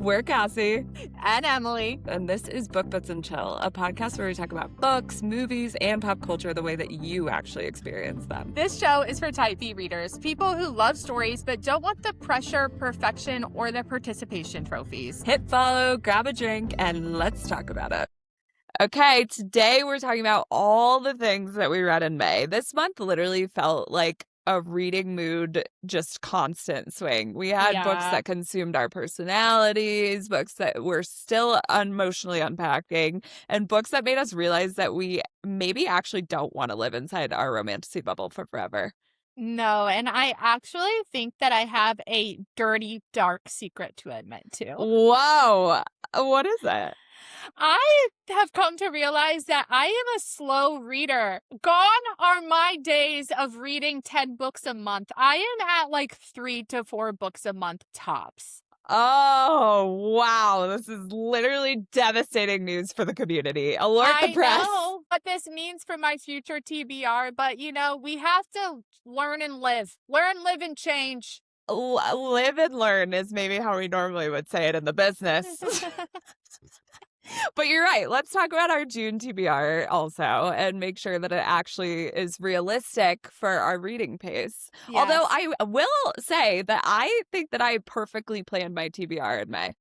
We're Cassie. And Emily. And this is Book Bits and Chill, a podcast where we talk about books, movies, and pop culture the way that you actually experience them. This show is for type B readers, people who love stories but don't want the pressure, perfection, or the participation trophies. Hit follow, grab a drink, and let's talk about it. Okay, today we're talking about all the things that we read in May. This month literally felt like a reading mood, just constant swing. We had books that consumed our personalities, books that we're still emotionally unpacking, and books that made us realize that we maybe actually don't want to live inside our romantasy bubble for forever. No, and I actually think that I have a dirty, dark secret to admit to. Whoa! What is it? I have come to realize that I am a slow reader. Gone are my days of reading 10 books a month. I am at like 3 to 4 books a month tops. Oh, wow. This is literally devastating news for the community. Alert the press. I know what this means for my future TBR, but you know, we have to learn and live. Learn, live, and change. Live and learn is maybe how we normally would say it in the business. But you're right. Let's talk about our June TBR also and make sure that it actually is realistic for our reading pace. Yes. Although I will say that I think that I perfectly planned my TBR in May.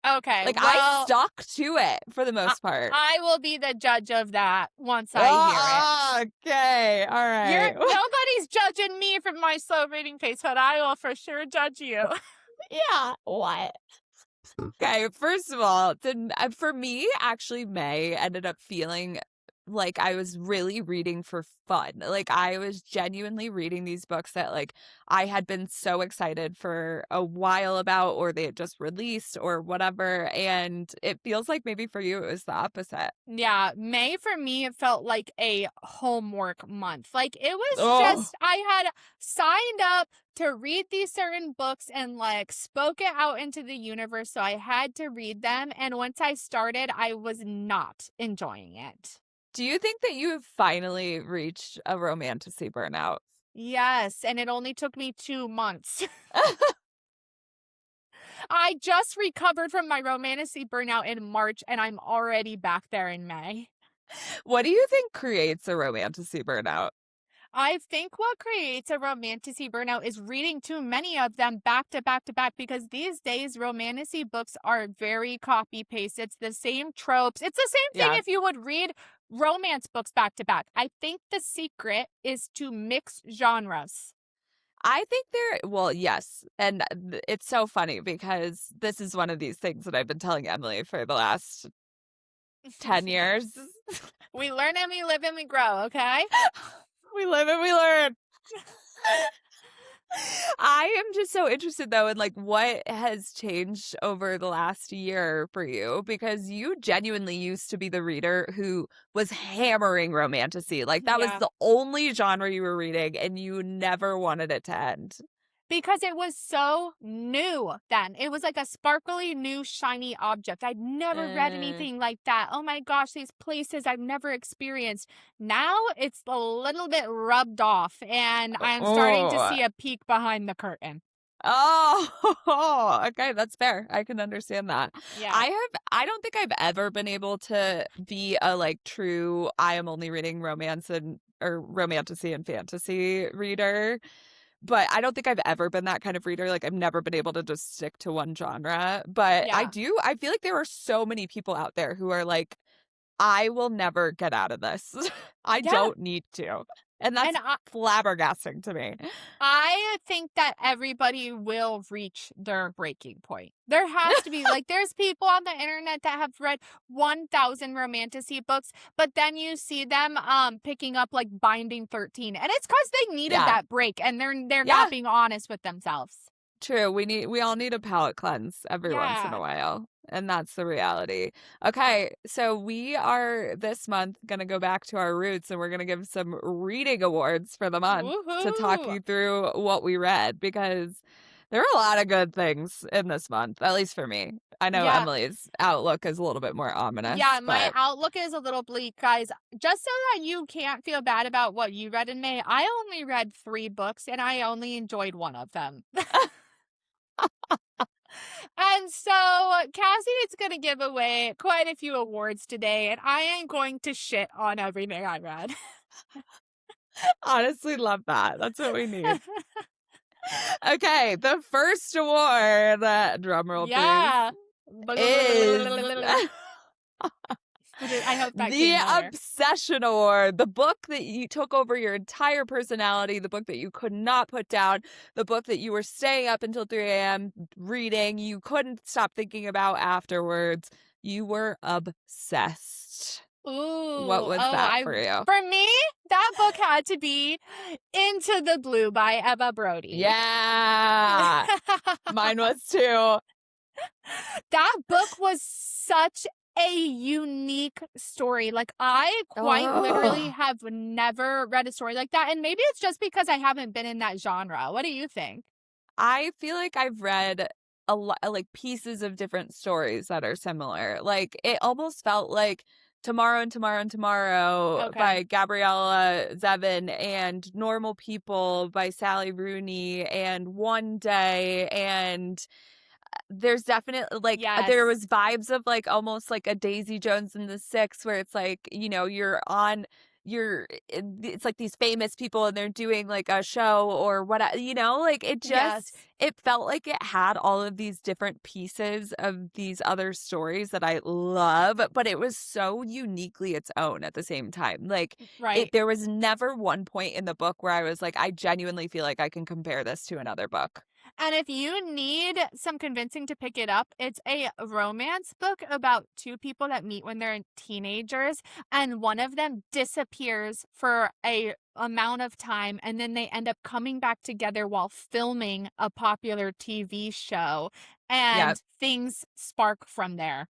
Okay. Like, I stuck to it for the most part. I will be the judge of that once I hear it. Okay. All right. Nobody's judging me for my slow reading pace, but I will for sure judge you. Yeah. What? Okay, first of all, for me, actually, May ended up feeling like I was really reading for fun. Like, I was genuinely reading these books that, like, I had been so excited for a while about, or they had just released, or whatever. And it feels like maybe for you, it was the opposite. Yeah, May for me, it felt like a homework month. Like, it was just, I had signed up to read these certain books and like spoke it out into the universe. So I had to read them. And once I started, I was not enjoying it. Do you think that you've finally reached a romantasy burnout? Yes. And it only took me 2 months. I just recovered from my romantasy burnout in March and I'm already back there in May. What do you think creates a romantasy burnout? I think what creates a romantasy burnout is reading too many of them back to back to back, because these days romantasy books are very copy paste. It's the same tropes. It's the same thing if you would read romance books back to back. I think the secret is to mix genres. I think yes. And it's so funny because this is one of these things that I've been telling Emily for the last 10 years. We learn and we live and we grow, okay? We live and we learn. I am just so interested, though, in like what has changed over the last year for you, because you genuinely used to be the reader who was hammering romantasy. Like, that was the only genre you were reading and you never wanted it to end. Because it was so new then. It was like a sparkly, new, shiny object. I'd never read anything like that. Oh my gosh, these places I've never experienced. Now it's a little bit rubbed off, and I'm starting to see a peek behind the curtain. Oh, okay, that's fair. I can understand that. Yeah. I don't think I've ever been able to be a like true, I am only reading romance or romantasy and fantasy reader. But I don't think I've ever been that kind of reader. Like, I've never been able to just stick to one genre. But I feel like there are so many people out there who are like, I will never get out of this. I don't need to. And that's flabbergasting to me. I think that everybody will reach their breaking point. There has to be, like, there's people on the internet that have read 1,000 romantasy books, but then you see them picking up like Binding 13, and it's because they needed that break, and they're not being honest with themselves. True. We all need a palate cleanse every once in a while. And that's the reality. Okay, so we are this month going to go back to our roots, and we're going to give some reading awards for the month to talk you through what we read, because there are a lot of good things in this month, at least for me. I know Emily's outlook is a little bit more ominous. Yeah, my outlook is a little bleak, guys. Just so that you can't feel bad about what you read in May, I only read 3 books, and I only enjoyed one of them. And so Cassie is going to give away quite a few awards today, and I am going to shit on everything I read. Honestly, love that. That's what we need. Okay, the first award, drum roll please, Yeah. is I hope that the came later. Obsession Award, the book that you took over your entire personality, the book that you could not put down, the book that you were staying up until 3 a.m. reading, you couldn't stop thinking about afterwards. You were obsessed. What was that for you? For me, that book had to be Into the Blue by Eva Brodie. Yeah. Mine was too. That book was such a unique story. Like, I quite literally have never read a story like that. And maybe it's just because I haven't been in that genre. What do you think? I feel like I've read a lot, like pieces of different stories that are similar. Like it almost felt like Tomorrow and Tomorrow and Tomorrow Okay. by Gabriella Zevin and Normal People by Sally Rooney and One Day, and there's definitely like there was vibes of like almost like a Daisy Jones and the Six, where it's like, you know, it's like these famous people and they're doing like a show or what, you know, like it just it felt like it had all of these different pieces of these other stories that I love, but it was so uniquely its own at the same time. Like there was never one point in the book where I was like, I genuinely feel like I can compare this to another book. And if you need some convincing to pick it up, it's a romance book about two people that meet when they're teenagers, and one of them disappears for a amount of time, and then they end up coming back together while filming a popular TV show, and things spark from there.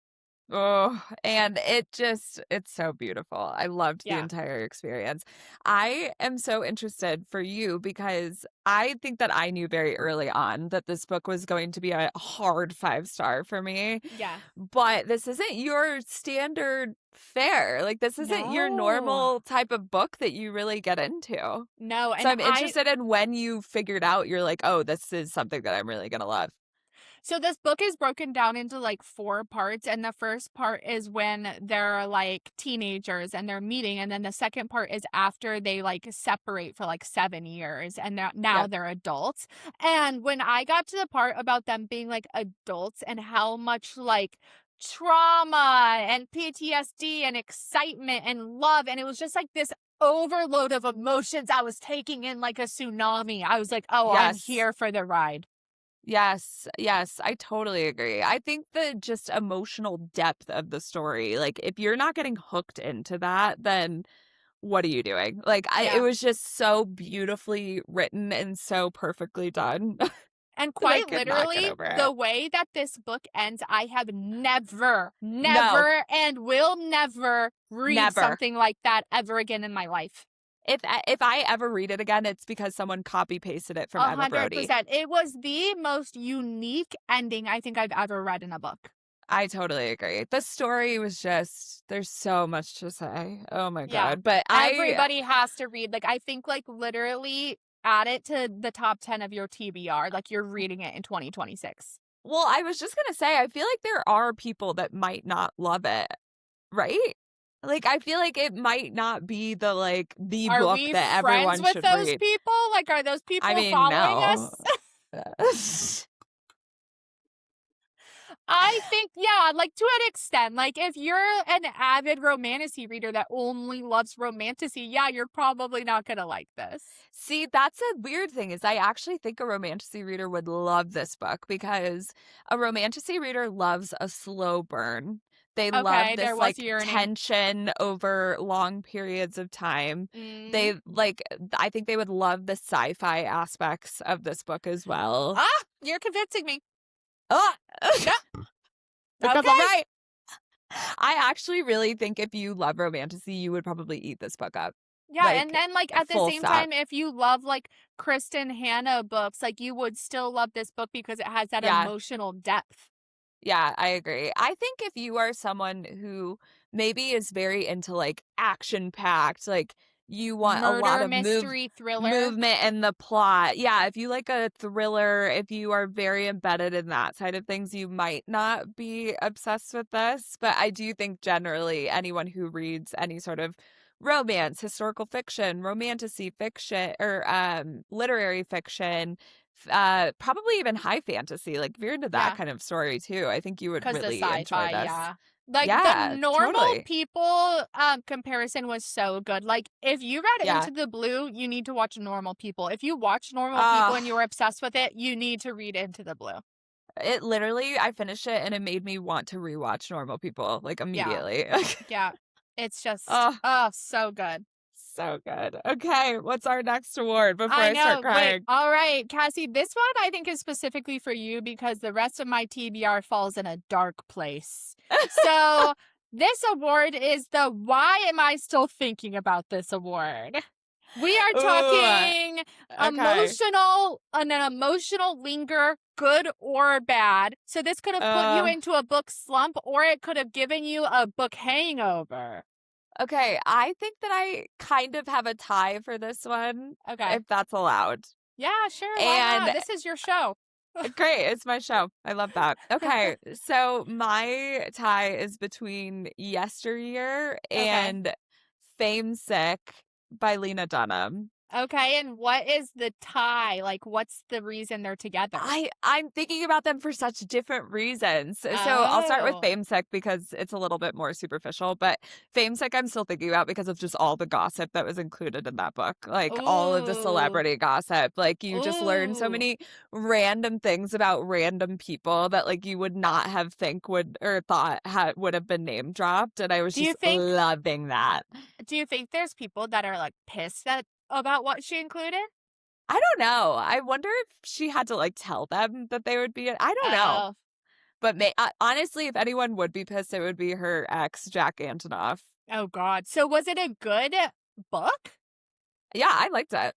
Oh, and it's so beautiful. I loved the entire experience. I am so interested for you because I think that I knew very early on that this book was going to be a hard 5-star for me. Yeah. But this isn't your standard fare. Like this isn't your normal type of book that you really get into. No. So I'm interested in when you figured out you're like, oh, this is something that I'm really going to love. So this book is broken down into like 4 parts, and the first part is when they're like teenagers and they're meeting, and then the second part is after they like separate for like 7 years and now they're adults. And when I got to the part about them being like adults and how much like trauma and PTSD and excitement and love, and it was just like this overload of emotions I was taking in like a tsunami. I was like, oh, I'm here for the ride. Yes, I totally agree. I think the just emotional depth of the story, like if you're not getting hooked into that, then what are you doing? Like it was just so beautifully written and so perfectly done. And quite literally, the way that this book ends, I have never, and will never read something like that ever again in my life. If I ever read it again, it's because someone copy pasted it from Eva Brodie. 100%. It was the most unique ending I think I've ever read in a book. I totally agree. The story was just, there's so much to say. Oh my God. But everybody has to read. Like, I think like literally add it to the top 10 of your TBR. Like you're reading it in 2026. Well, I was just going to say, I feel like there are people that might not love it. Right? Like, I feel like it might not be the book that everyone should read. Are we friends with those people? Like, are those people following us? I think, like to an extent, like if you're an avid romantasy reader that only loves romantasy, you're probably not going to like this. See, that's a weird thing is I actually think a romantasy reader would love this book because a romantasy reader loves a slow burn. They love this like tension over long periods of time. They I think they would love the sci-fi aspects of this book as well. You're convincing me. Because I'm right. I actually really think if you love romantasy, you would probably eat this book up. Yeah, and then like at the same time, if you love like Kristen Hanna books, like you would still love this book because it has that emotional depth. Yeah, I agree. I think if you are someone who maybe is very into like action packed, like you want a lot Murder, of mystery, thriller. movement in the plot. Yeah, if you like a thriller, if you are very embedded in that side of things, you might not be obsessed with this. But I do think generally anyone who reads any sort of romance, historical fiction, romantasy fiction, or literary fiction, probably even high fantasy, like if you're into that Yeah. kind of story too, I think you would Because the really enjoy sci-fi, this. yeah. Like, the Yeah, normal totally. people comparison was so good. Like, if you read Yeah. Into the Blue, you need to watch Normal People. If you watch Normal People Uh, and you were obsessed with it, you need to read Into the Blue. it literally, I finished it and it made me want to rewatch Normal People like Yeah. immediately. Yeah. It's just, Oh, oh, so good. so good. Okay, what's our next award before I I start know. Wait. crying? All right, Cassie, this one I think is specifically for you because the rest of my TBR falls in a dark place. So, this award is the Why Am I Still Thinking About This Award? We are Ooh, talking okay. an emotional linger, good or bad. So, this could have put you Uh, into a book slump or it could have given you a book hangover. okay, I think that I kind of have a tie for this one, Okay. if that's allowed. Yeah, sure. Why not? And This is your show. great, it's my show. I love that. Okay, so my tie is between Yesteryear Okay. and Famesick by Lena Dunham. Okay, and what is the tie? Like, what's the reason they're together? I'm thinking about them for such different reasons. So I'll start with Oh. Famesick because it's a little bit more superficial, but Famesick I'm still thinking about because of just all the gossip that was included in that book. Like all of the Ooh. celebrity gossip. Like you just learn so Ooh. many random things about random people that like you would not have think would or thought would have been name dropped. And I was Do you just think loving that. do you think there's people that are like pissed about what she included? I don't know. I wonder if she had to like tell them that they would be. I don't know. Oh. But honestly, if anyone would be pissed, it would be her ex, Jack Antonoff. Oh God. So was it a good book? Yeah, I liked it.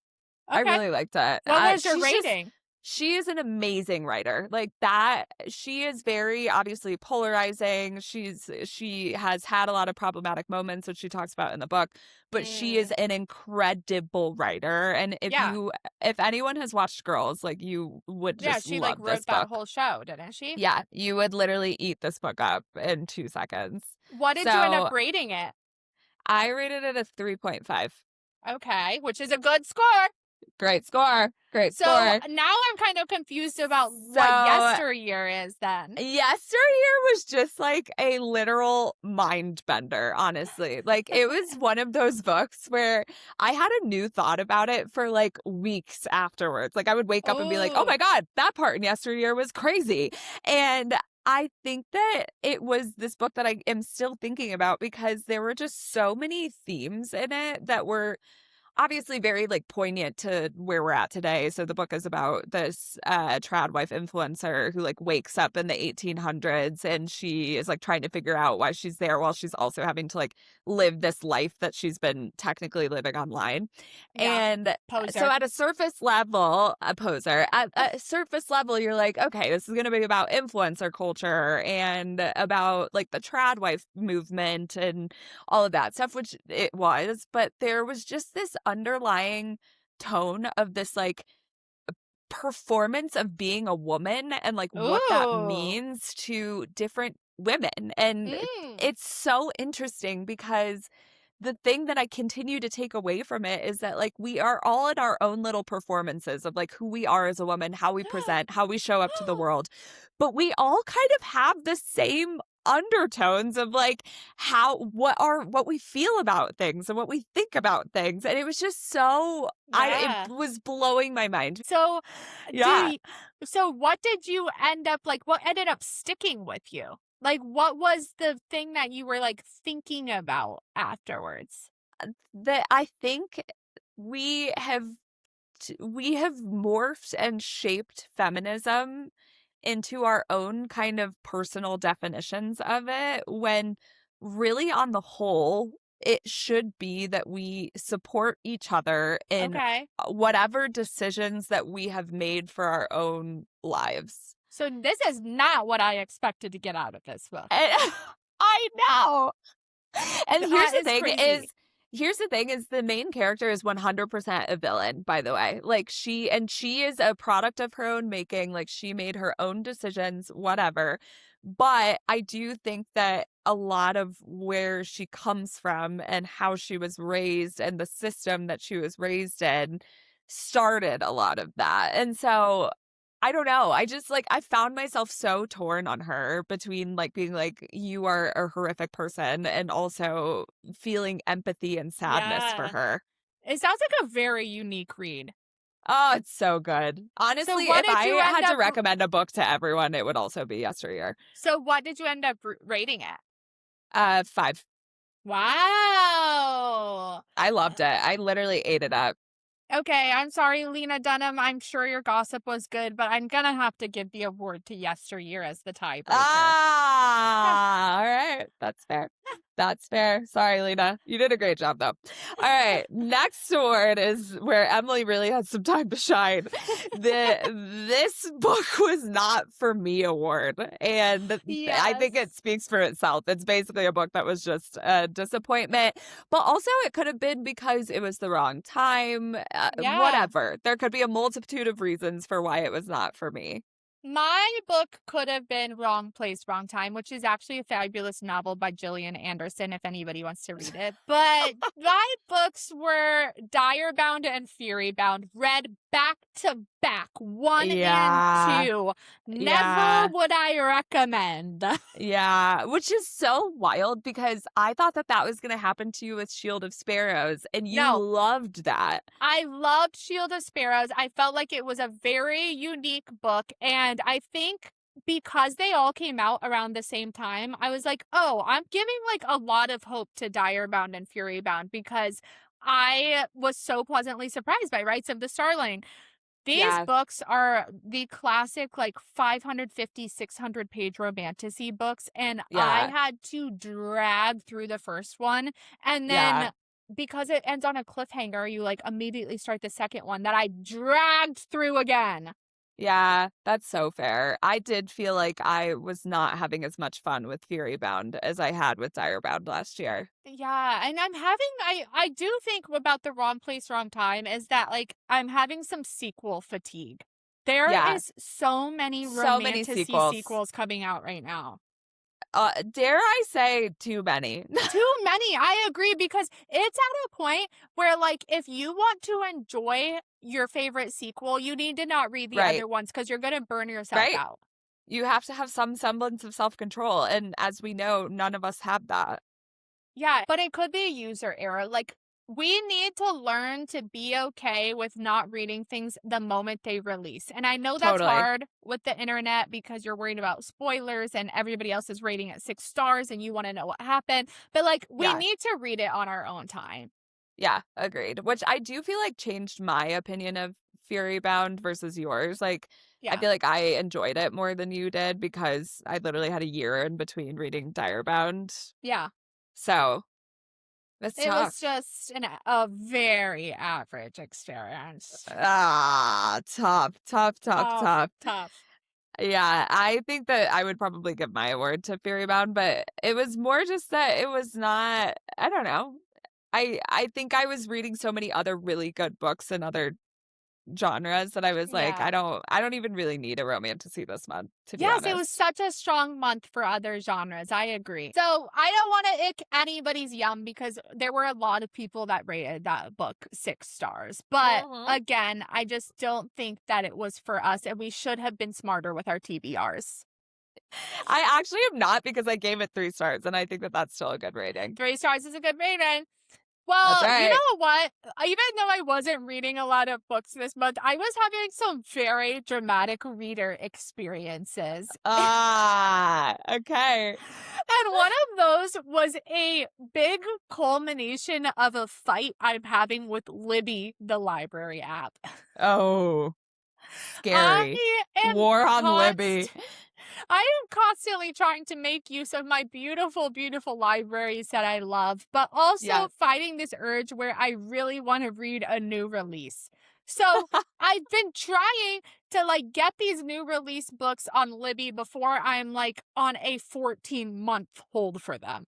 I Okay. really liked it. What was your rating? She is an amazing writer. Like that, she is very obviously polarizing. She has had a lot of problematic moments, which she talks about in the book, but she is Mm. an incredible writer. And Yeah. if anyone has watched Girls, like you would Yeah, just she like love this wrote that book. whole show, didn't she? Yeah, you would literally eat this book up in 2 seconds. What did you end up So rating it? I rated it a 3.5. Okay, which is a good score. Great score. Great So score. now I'm kind of confused about what So Yesteryear is then. Yesteryear was just like a literal mind bender, honestly. Like it was one of those books where I had a new thought about it for like weeks afterwards. Like I would wake up and be like, oh Oh, my God, that part in Yesteryear was crazy. And I think that it was this book that I am still thinking about because there were just so many themes in it that were obviously very like poignant to where we're at today. So the book is about this trad wife influencer who like wakes up in the 1800s and she is like trying to figure out why she's there while she's also having to like live this life that she's been technically living online. yeah, And so poser. at a surface level, a poser, at a surface level, you're like, okay, this is going to be about influencer culture and about like the trad wife movement and all of that stuff, which it was, but there was just this underlying tone of this like performance of being a woman and like what that Ooh. means to different women. And Mm. it's so interesting because the thing that I continue to take away from it is that like we are all in our own little performances of like who we are as a woman, how we present, how we show up to the world. But we all kind of have the same undertones of like what we feel about things and what we think about things. And it was just so it Yeah. was blowing my mind. So Yeah. so what did you end up like what ended up sticking with you? Like what was the thing that you were like thinking about afterwards? That I think we have we have morphed and shaped feminism into our own kind of personal definitions of it when really on the whole it should be that we support each other in Okay. whatever decisions that we have made for our own lives. So this is not what I expected to get out of this book. And I know. And here's That the is thing is crazy. Here's the thing is the main character is 100% a villain, by the way. Like she is a product of her own making. Like she made her own decisions, whatever. But I do think that a lot of where she comes from and how she was raised and the system that she was raised in started a lot of that. And so I don't know. I just like I found myself so torn on her between like being like you are a horrific person and also feeling empathy and sadness for Yeah. her. It sounds like a very unique read. Oh, it's so good. So Honestly, what if did I you end had to up recommend a book to everyone, it would also be Yesteryear. so what did you end up rating it? 5. Wow. I loved it. I literally ate it up. Okay, I'm sorry, Lena Dunham. I'm sure your gossip was good, but I'm gonna have to give the award to Yesteryear as the tiebreaker. Ah, all right. That's fair. That's fair. Sorry, Lena. You did a great job, though. All right. Next award is where Emily really had some time to shine. This book was not for me award. And I think it Yes. speaks for itself. It's basically a book that was just a disappointment. But also, it could have been because it was the wrong time. Yeah. Whatever. There could be a multitude of reasons for why it was not for me. My book could have been Wrong Place, Wrong Time, which is actually a fabulous novel by Gillian Anderson, if anybody wants to read it. But my books were Direbound and Furybound, read back to back, 1 Yeah. and 2. Yeah. Never would I recommend. Yeah, which is so wild because I thought that that was going to happen to you with Shield of Sparrows, and you No. loved that. I loved Shield of Sparrows. I felt like it was a very unique book. And I think because they all came out around the same time, I was like, oh, I'm giving like a lot of hope to Direbound and Furybound because I was so pleasantly surprised by Rights of the Starling. These Yeah, books are the classic, like 550, 600 page romantasy books. And I yeah, had to drag through the first one. And yeah, then because it ends on a cliffhanger, you like immediately start the second one that I dragged through again. yeah. That's so fair. I did feel like I was not having as much fun with Fury Bound as I had with Direbound last year. Yeah, and I do think about the Wrong Place, Wrong Time is that like I'm having some sequel fatigue. There Yeah, is so many so many romantasy sequels. sequels coming out right now. Dare I say too many? Too many. I agree because it's at a point where like if you want to enjoy your favorite sequel, you need to not read the Right, other ones because you're gonna burn yourself right. out. You have to have some semblance of self-control, and as we know, none of us have that. Yeah, but it could be a user error. Like, we need to learn to be okay with not reading things the moment they release. And I know that's Totally. hard with the internet because you're worried about spoilers and everybody else is rating it 6 stars and you want to know what happened. But like, we Yeah. need to read it on our own time. Yeah, agreed. Which I do feel like changed my opinion of Fury Bound versus yours. Like, I Yeah. feel like I enjoyed it more than you did because I literally had a year in between reading Direbound. Yeah. So it's It was tough. just a very average experience. Ah, tough, tough, tough, Tough, tough. tough. Yeah, I think that I would probably give my award to Fury Bound, but it was more just that it was not, I don't know. I think I was reading so many other really good books and other genres that I was like, Yeah. I don't even really need a romantasy this month, to be Yes, it was honest. such a strong month for other genres. I agree. So I don't want to ick anybody's yum because there were a lot of people that rated that book 6 stars. But Mhm. again, I just don't think that it was for us and we should have been smarter with our TBRs. I actually am not because I gave it 3 stars and I think that that's still a good rating. 3 stars is a good rating. That's Well, you right. know what? Even though I wasn't reading a lot of books this month, I was having some very dramatic reader experiences. Ah, okay. And one of those was a big culmination of a fight I'm having with Libby, the library app. Oh, I scary. am War on Libby. I am constantly trying to make use of my beautiful, beautiful libraries that I love, but Yeah. also fighting this urge where I really want to read a new release. So I've been trying to like get these new release books on Libby before I'm like on a 14-month hold for them.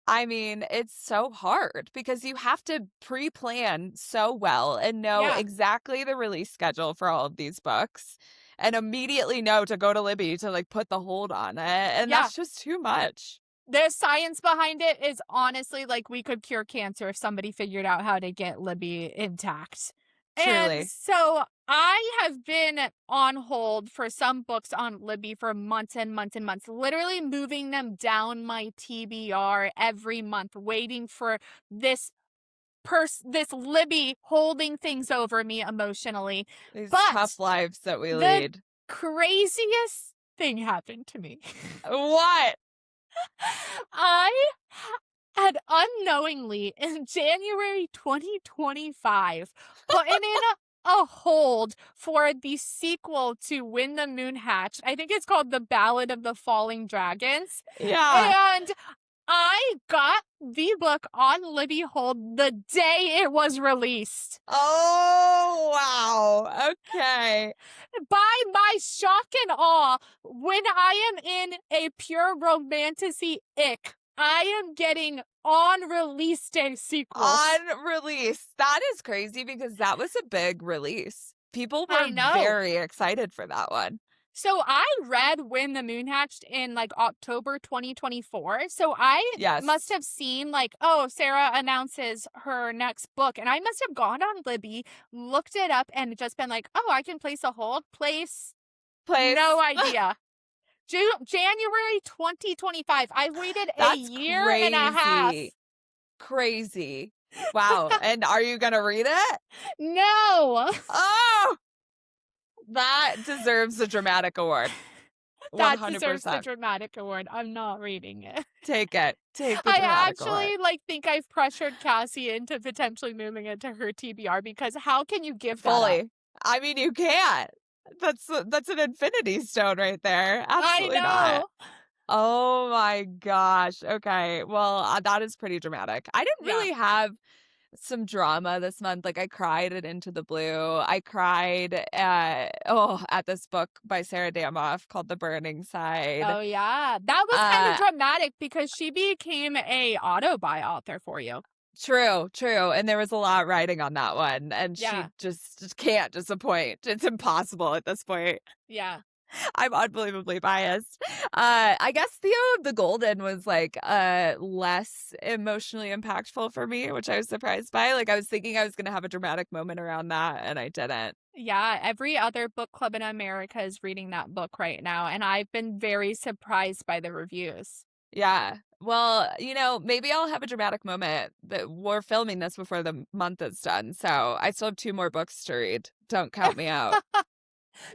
I mean, it's so hard because you have to pre-plan so well and know Yeah. exactly the release schedule for all of these books and immediately know to go to Libby to like put the hold on it. And Yeah. that's just too much. The science behind it is honestly like we could cure cancer if somebody figured out how to get Libby intact. And Truly. so I have been on hold for some books on Libby for months and months and months, literally moving them down my TBR every month, waiting for this this Libby holding things over me emotionally. These But tough lives that we the lead. craziest thing happened to me. What? I had unknowingly in January 2025 put in a hold for the sequel to When the Moon Hatched. I think it's called The Ballad of the Falling Dragons. Yeah. And I got the book on Libby hold the day it was released. Oh, wow. Okay. By my shock and awe, when I am in a pure romantasy ick, I am getting on release day sequels. On release. That is crazy because that was a big release. People I were know. very excited for that one. So I read When the Moon Hatched in like October 2024. So I Yes. must have seen like, oh, Sarah announces her next book. And I must have gone on Libby, looked it up, and just been like, oh, I can place a hold. Place. No idea. January 2025. I waited a year and a half. Crazy. Wow. And are you going to read it? No. Oh, that deserves a dramatic award. That 100%. deserves the dramatic award. I'm not reading it. Take it. Take the I dramatic actually award. like think I've pressured Cassie into potentially moving it to her TBR because how can you give that Fully. up? I mean, you can't. That's an infinity stone right there. Absolutely I know. not. Oh my gosh. Okay. Well, that is pretty dramatic. I didn't Yeah. really have some drama this month. Like I cried at Into the Blue. I cried at this book by Sarah Damoff called The Burning Side. Oh yeah. That was kind of dramatic because she became a auto-buy author for you. True. And there was a lot riding on that one. And she just can't disappoint. It's impossible at this point. Yeah. I'm unbelievably biased. I guess Theo of the Golden was like less emotionally impactful for me, which I was surprised by. Like I was thinking I was going to have a dramatic moment around that, and I didn't. Yeah, every other book club in America is reading that book right now, and I've been very surprised by the reviews. Yeah. Well, maybe I'll have a dramatic moment. That we're filming this before the month is done, so I still have 2 more books to read. Don't count me out.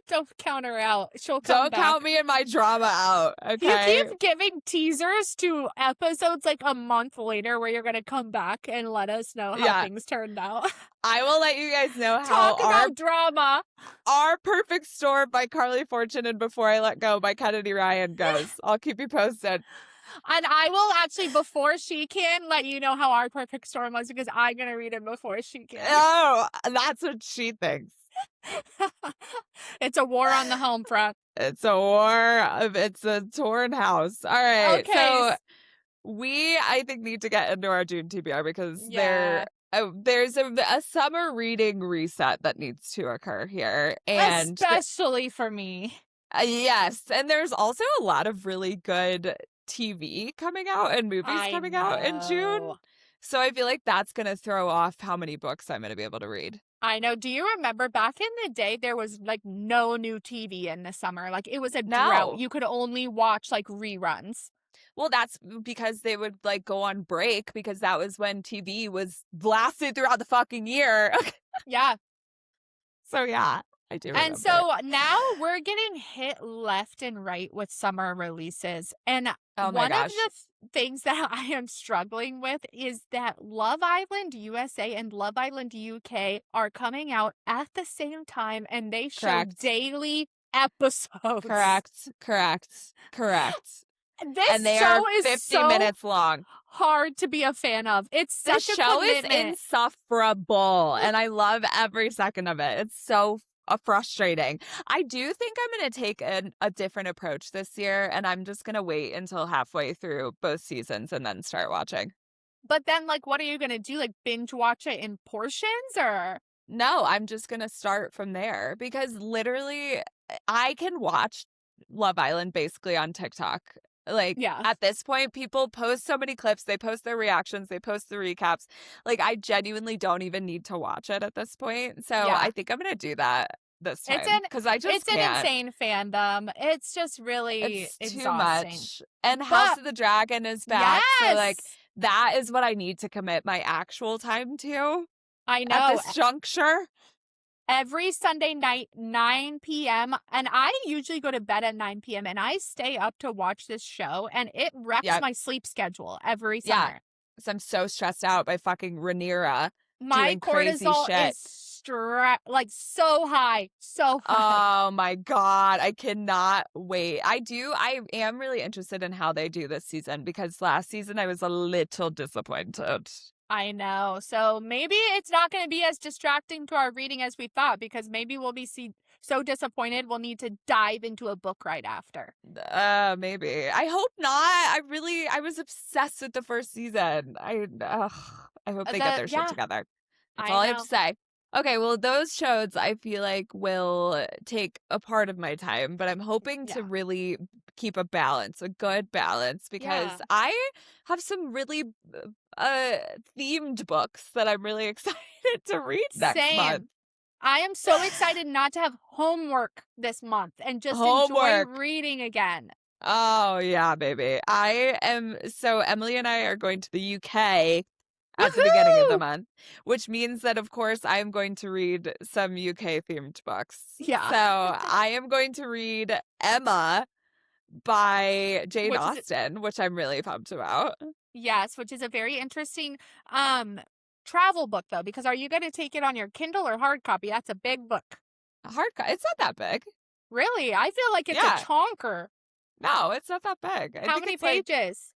Don't count her out. She'll come Don't back. count me and my drama out, okay? You keep giving teasers to episodes like a month later where you're going to come back and let us know how things turned out. I will let you guys know how Talk about drama. Our Perfect Storm by Carly Fortune and Before I Let Go by Kennedy Ryan goes. I'll keep you posted. And I will actually, before she can, let you know how Our Perfect Storm was because I'm going to read it before she can. Oh, that's what she thinks. It's a war on the home front. It's a war. It's a torn house. All right. Okay. So I think, need to get into our June TBR because there's a summer reading reset that needs to occur here. And especially for me. Yes. And there's also a lot of really good TV coming out and movies coming out in June. So I feel like that's going to throw off how many books I'm going to be able to read. I know. Do you remember back in the day, there was like no new TV in the summer? Like it was a drought. You could only watch like reruns. Well, that's because they would like go on break because that was when TV was blasted throughout the fucking year. Yeah. So yeah, I do remember. And so now we're getting hit left and right with summer releases. And one of the things that I am struggling with is that Love Island USA and Love Island UK are coming out at the same time and they show daily episodes. Correct. This show are is 50 minutes long. Hard to be a fan of. It's such a show commitment. is insufferable and I love every second of it. It's so frustrating. I do think I'm going to take a different approach this year, and I'm just going to wait until halfway through both seasons and then start watching. But then, like, what are you gonna do? Like, binge watch it in portions, or? No, I'm just going to start from there because literally I can watch Love Island basically on TikTok. Like Yeah. at this point, people post so many clips, they post their reactions, they post the recaps. Like I genuinely don't even need to watch it at this point. So Yeah. I think I'm going to do that this It's time because I just an can't. insane fandom. It's just really It's too exhausting. much. And House But of the Dragon is back. So like yes! that is what I need to commit my actual time to I at know. this juncture. Every Sunday night, 9 p.m. And I usually go to bed at 9 p.m. and I stay up to watch this show, and it wrecks Yep. my sleep schedule every Yeah. summer. So I'm so stressed out by fucking Rhaenyra My doing crazy cortisol shit. is like so high. So high. Oh my God. I cannot wait. I am really interested in how they do this season because last season I was a little disappointed. I know. So maybe it's not going to be as distracting to our reading as we thought, because maybe we'll be so disappointed we'll need to dive into a book right after. Maybe. I hope not. I was obsessed with the first season. I hope they get their shit together. That's all I have to say. Okay, well, those shows I feel like will take a part of my time, but I'm hoping to really keep a balance, a good balance, because I have some really themed books that I'm really excited to read next month. I am so excited not to have homework this month and just enjoy reading again. Oh, yeah, baby. So Emily and I are going to the UK at the beginning of the month, which means that, of course, I am going to read some UK-themed books. Yeah. So I am going to read Emma by Jane Austen, which I'm really pumped about. Yes, which is a very interesting travel book, though, because are you going to take it on your Kindle or hard copy? That's a big book. Hard copy? It's not that big. Really? I feel like it's a chonker. No, it's not that big. How many pages?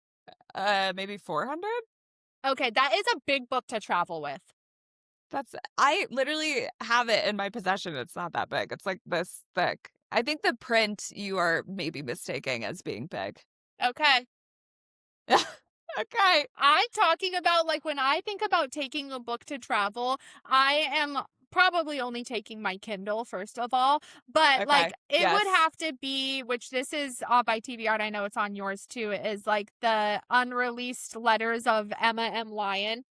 Maybe 400? Okay, that is a big book to travel with. I literally have it in my possession. It's not that big. It's like this thick. I think the print you are maybe mistaking as being big. Okay. Okay. I'm talking about, like, when I think about taking a book to travel, I am probably only taking my Kindle, first of all. But, like, it would have to be, which this is by TBR, and I know it's on yours too, is like the unreleased letters of Emma M. Lyon.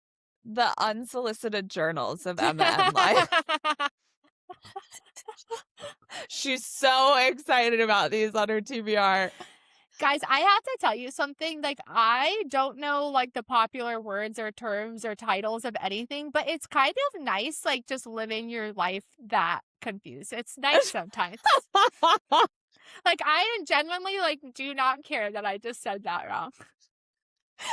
The unsolicited journals of Emma M. Lyon. She's so excited about these on her TBR. Guys, I have to tell you something. Like, I don't know, like, the popular words or terms or titles of anything, but it's kind of nice, like, just living your life that confused. It's nice sometimes. Like, I genuinely, like, do not care that I just said that wrong.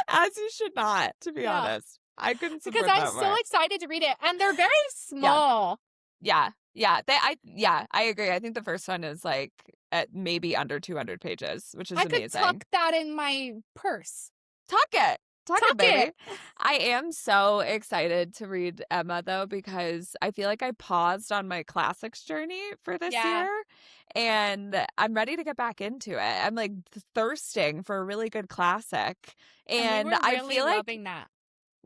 As you should not, to be honest. I couldn't support because I'm so excited to read it, and they're very small. Yeah. I agree. I think the first one is like at maybe under 200 pages, which is amazing. I could tuck that in my purse. Tuck it, baby. I am so excited to read Emma, though, because I feel like I paused on my classics journey for this year, and I'm ready to get back into it. I'm like thirsting for a really good classic, and we were really I feel like loving that.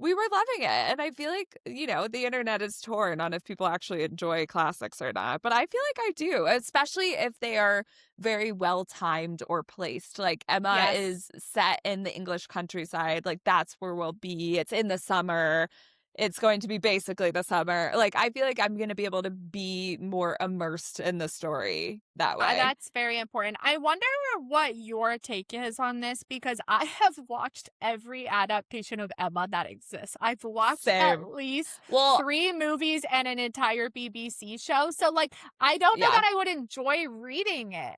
We were loving it. And I feel like, the internet is torn on if people actually enjoy classics or not. But I feel like I do, especially if they are very well timed or placed. Like Emma is set in the English countryside. Like that's where we'll be. It's in the summer. It's going to be basically the summer. Like, I feel like I'm going to be able to be more immersed in the story that way. That's very important. I wonder what your take is on this, because I have watched every adaptation of Emma that exists. I've watched at least 3 movies and an entire BBC show. So, like, I don't know that I would enjoy reading it.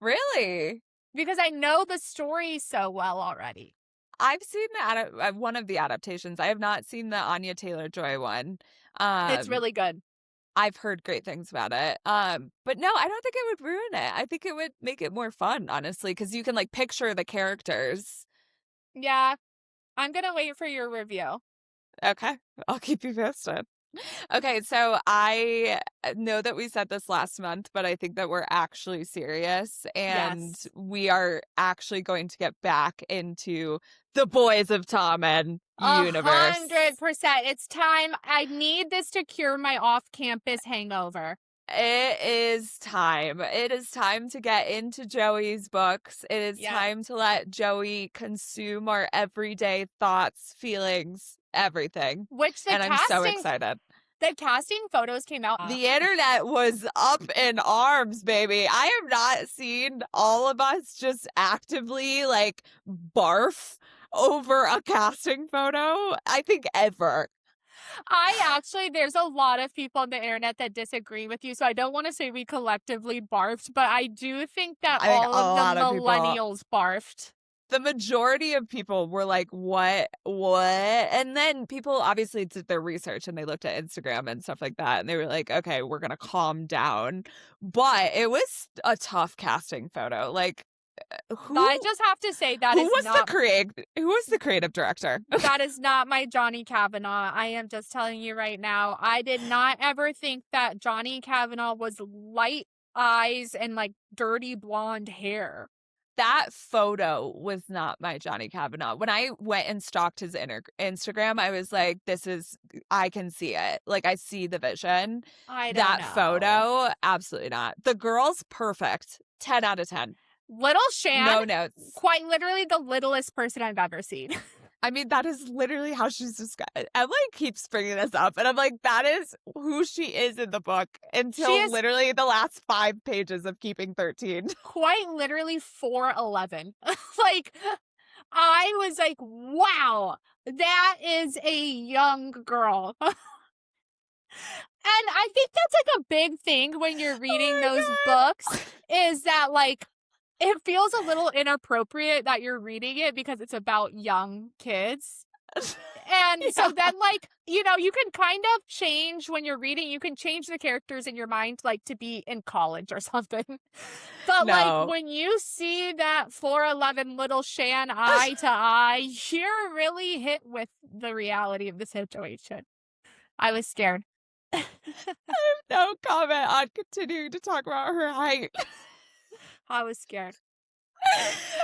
Really? Because I know the story so well already. I've seen one of the adaptations. I have not seen the Anya Taylor-Joy one. It's really good. I've heard great things about it. But no, I don't think it would ruin it. I think it would make it more fun, honestly, because you can like picture the characters. Yeah. I'm going to wait for your review. Okay. I'll keep you posted. Okay, so I know that we said this last month, but I think that we're actually serious and Yes. we are actually going to get back into the Boys of Tommen universe. 100%. It's time. I need this to cure my off-campus hangover. It is time. It is time to get into Joey's books. It is Yep. time to let Joey consume our everyday thoughts, feelings, everything. Which And I'm so excited. the casting photos came out. The internet was up in arms, baby. I have not seen all of us just actively like barf over a casting photo, I think ever. There's a lot of people on the internet that disagree with you, so I don't want to say we collectively barfed, but I do think that I think all a of lot the of people, millennials barfed. the majority of people were like, what? And then people obviously did their research and they looked at Instagram and stuff like that. And they were like, okay, we're going to calm down. But it was a tough casting photo. Like, I just have to say who was the creative director? That is not my Johnny Kavanaugh. I am just telling you right now. I did not ever think that Johnny Kavanaugh was light eyes and like dirty blonde hair. That photo was not my Johnny Kavanaugh. When I went and stalked his Instagram, I was like, I can see it. Like, I see the vision. That photo, absolutely not. The girl's perfect. 10 out of 10. Little Shan, no notes. Quite literally the littlest person I've ever seen. I mean, that is literally how she's described. Emily keeps bringing this up, and I'm like, that is who she is in the book until literally the last 5 pages of Keeping 13. Quite literally 4'11". Like, I was like, wow, that is a young girl. And I think that's like a big thing when you're reading those books is that like, it feels a little inappropriate that you're reading it because it's about young kids. And so then, like, you know, you can kind of change when you're reading, you can change the characters in your mind, like, to be in college or something. But, like, when you see that 4'11" little Shan eye to eye, you're really hit with the reality of the situation. I was scared. I have no comment on continuing to talk about her height. I was scared.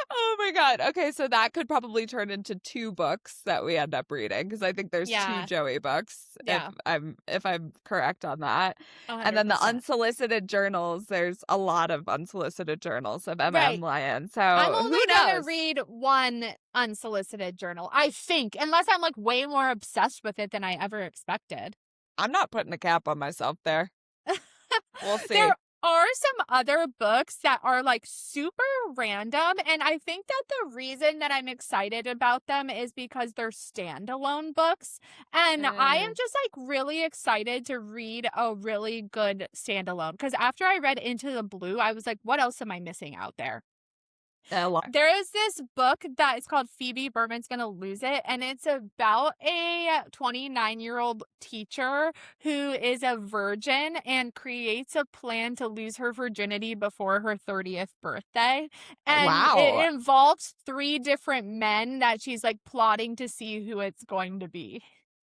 Oh my god. Okay, so that could probably turn into 2 books that we end up reading because I think there's 2 Joey books if I'm correct on that. 100%. And then the unsolicited journals, there's a lot of unsolicited journals of M.M. Lyon. So I'm only gonna read one unsolicited journal, I think, unless I'm like way more obsessed with it than I ever expected. I'm not putting a cap on myself there. We'll see. There are some other books that are like super random, and I think that the reason that I'm excited about them is because they're standalone books, and I am just like really excited to read a really good standalone because after I read Into the Blue, I was like, what else am I missing out there? There is this book that is called Phoebe Berman's Gonna Lose It, and it's about a 29-year-old teacher who is a virgin and creates a plan to lose her virginity before her 30th birthday. And it involves 3 different men that she's like plotting to see who it's going to be.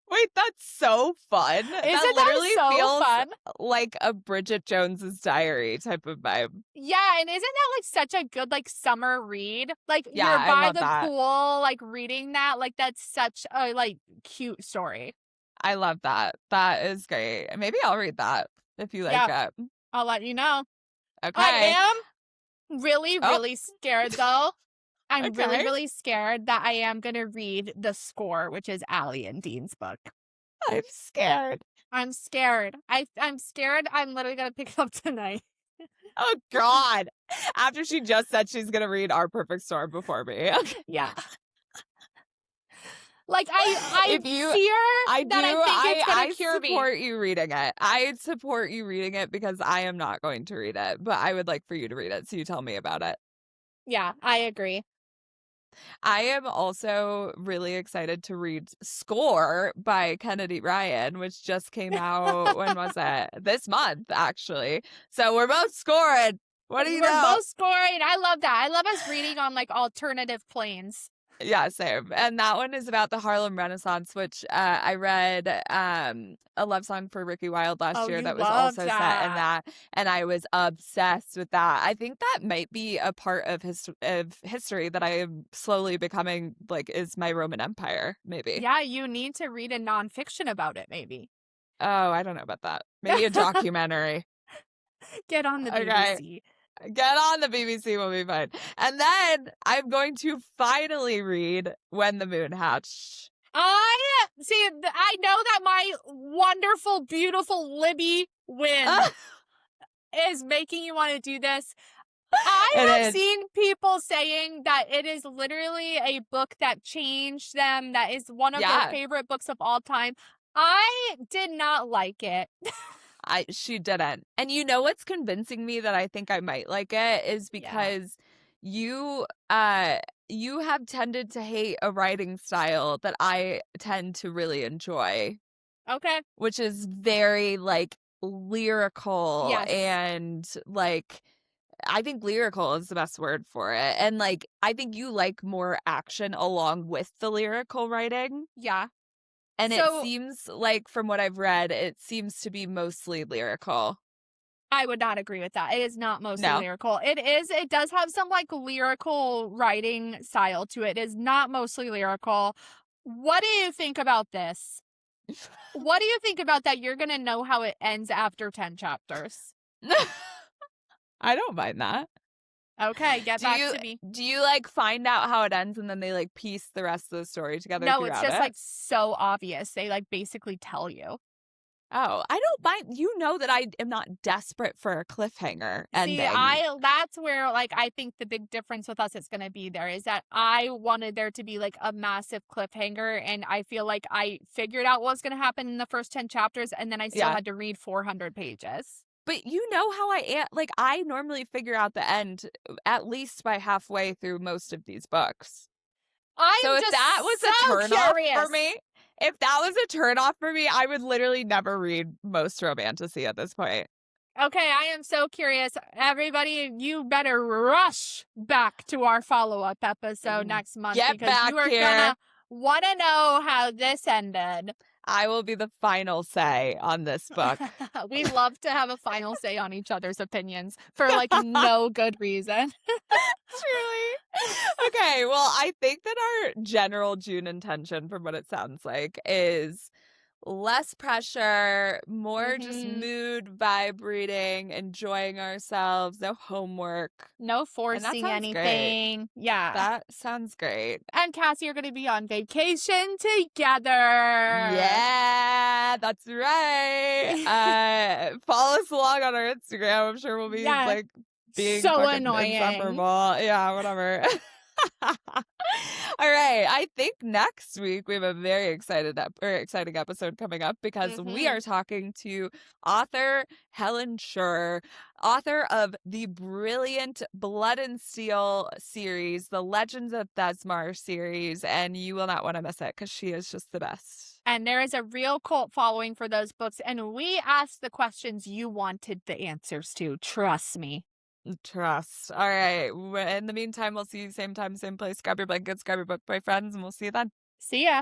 Wait, that's so fun. That literally feels fun? Like a Bridget Jones's Diary type of vibe. Yeah, and isn't that like such a good like summer read? Like you're by the pool, like reading that. Like that's such a like cute story. I love that. That is great. Maybe I'll read that if you like it. I'll let you know. Okay. I am really scared though. I'm really scared that I am going to read The Score, which is Allie and Dean's book. I'm scared. I'm scared. I'm scared. I'm literally going to pick it up tonight. Oh, God. After she just said she's going to read Our Perfect Storm before me. Yeah. Like, I think it's going to cure me. I support you reading it. I support you reading it because I am not going to read it, but I would like for you to read it, so you tell me about it. Yeah, I agree. I am also really excited to read Score by Kennedy Ryan, which just came out, when was it? This month, actually. So we're both scoring. What do you know? We're both scoring. I love that. I love us reading on like alternative planes. Yeah, same. And that one is about the Harlem Renaissance, which I read A Love Song for Ricky Wilde last Oh, year you that was love also set in that. that, and I was obsessed with that. I think that might be a part of history that I am slowly becoming like is my Roman Empire, maybe. Yeah, you need to read a nonfiction about it, maybe. Oh, I don't know about that. Maybe a documentary. Get on the Okay. BBC. Get on the BBC will be fine. And then I'm going to finally read When the Moon Hatched. I know that my wonderful, beautiful Libby win is making you want to do this. I have seen people saying that it is literally a book that changed them, that is one of their favorite books of all time. I did not like it. She didn't. And you know what's convincing me that I think I might like it is because you have tended to hate a writing style that I tend to really enjoy. Okay. Which is very like lyrical Yes. and like I think lyrical is the best word for it. And like I think you like more action along with the lyrical writing. Yeah. And it seems like from what I've read, it seems to be mostly lyrical. I would not agree with that. It is not mostly lyrical. It does have some like lyrical writing style to it. It is not mostly lyrical. What do you think about this? What do you think about that? You're going to know how it ends after 10 chapters. I don't mind that. Okay, back to me. Do you like find out how it ends and then they like piece the rest of the story together? No, it's just like so obvious. They like basically tell you. Oh, I don't mind. You know that I am not desperate for a cliffhanger ending. See, that's where like I think the big difference with us is going to be there is that I wanted there to be like a massive cliffhanger, and I feel like I figured out what was going to happen in the first 10 chapters, and then I still had to read 400 pages. But you know how I am. Like, I normally figure out the end at least by halfway through most of these books. So if that was a turnoff for me, I would literally never read most romantasy at this point. Okay, I am so curious. Everybody, you better rush back to our follow-up episode next month because you are gonna want to know how this ended. I will be the final say on this book. We love to have a final say on each other's opinions for like no good reason. Truly. Okay, well, I think that our general June intention, from what it sounds like, is less pressure, more just mood vibe reading, enjoying ourselves, no homework. No forcing anything. Great. Yeah. That sounds great. And Cassie are going to be on vacation together. Yeah, that's right. Follow us along on our Instagram. I'm sure we'll be like being so annoying. Insufferable. Yeah, whatever. All right. I think next week we have a very exciting episode coming up because we are talking to author Helen Schur, author of the brilliant Blood and Steel series, the Legends of Thesmar series, and you will not want to miss it because she is just the best. And there is a real cult following for those books, and we asked the questions you wanted the answers to. Trust me. Trust. All right. In the meantime, we'll see you same time, same place. Grab your blankets, grab your book, my friends, and we'll see you then. See ya.